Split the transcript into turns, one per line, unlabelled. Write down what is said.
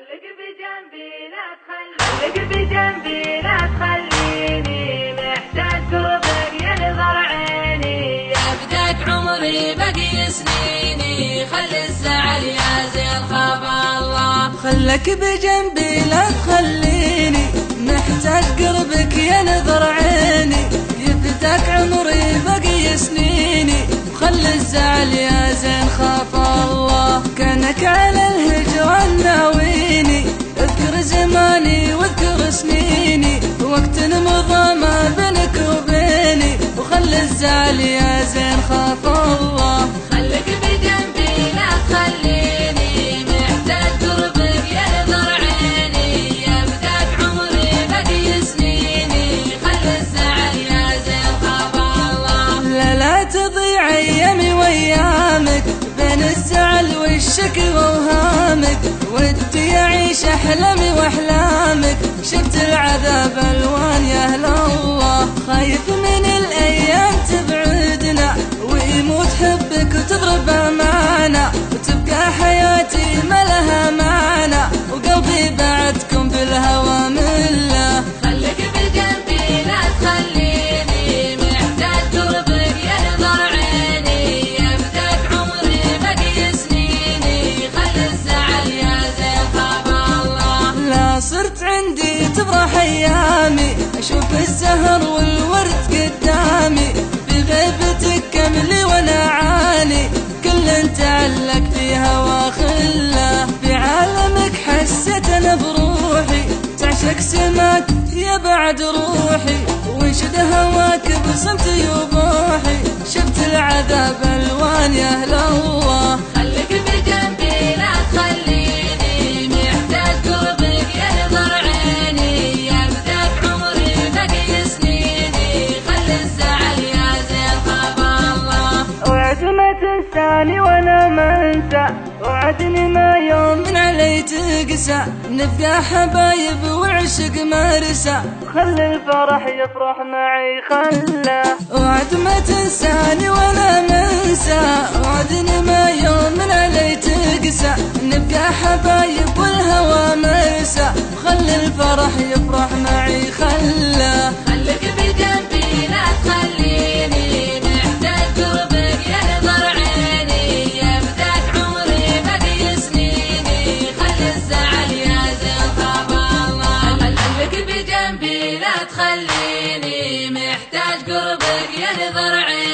خليك بجنبي لا تخليني محتاج قربك يا نظر عيني، يا بداك عمري باقي سنيني، خلي الزعل يا زين خاف الله.
خلك بجنبي لا تخليني محتاج قربك يا نظر عيني، يا بداك عمري باقي سنيني، خلي الزعل يا زين خاف الله. كانك على الهجران ناويني، اذكر زماني واذكر سنيني، وقت مضى ما بينك وبيني، وخلي الزعل يا زين خاف الله.
خليك بجنبي لا تخليني محتاج قربك يا نظر عيني، يا بداك عمري باقي سنيني، خلي الزعل يا زين خاف الله.
لا تضيع ايامي وايامك بين الزعل والشكوى وهامك، ودي اعيش احلامي واحلامك، شفت العذاب الوان يا اهل الله. خايف من الايام تبعدنا ويموت حبك وتضرب امانه، وتبقى حياتي ما لها معنى، وقلبي بعدكم بالهوى مله.
خليك بجنبي لا تخليني محتاج قربك يا نظر عيني، يا بداك عمري باقي سنيني، خلي الزعل يا زين خاف الله.
لا صرت عندي تفرح ايامي، اشوف الزهر والورد قدامي، بغيبتك كملي وانا عاني، كل تعلق في هوا خله، بعالمك حسيت انا بروحي، تعشق سماك يا بعد روحي، وانشد هواك بصمت يبوحي، شفت العذاب الوان يا اهل الله.
خليك بجنبي لا تخليني محتاج قربك يا نظر عيني، يا بداك عمري باقي سنيني، خلي الزعل يا زين خاف الله.
وعد ما تنساني وانا ما انسى، وعدني ما يوم من علي تقسى، نبقى حبايب وعشق مرسى، خلي الفرح يفرح معي خله. وعد ما تنساني وانا ما انسى، وعدني ما يوم من علي تقسى، نبقى حبايب والهوى مرسى، خلي الفرح يفرح معي خله.
خليك بجنبي لا تخليني محتاج قربك يا نظر عيني، يا بداك عمري باقي سنيني، خلي الزعل يا زين خاف الله. خليك بجنبي لا تخليني محتاج قربك يا نظر عيني.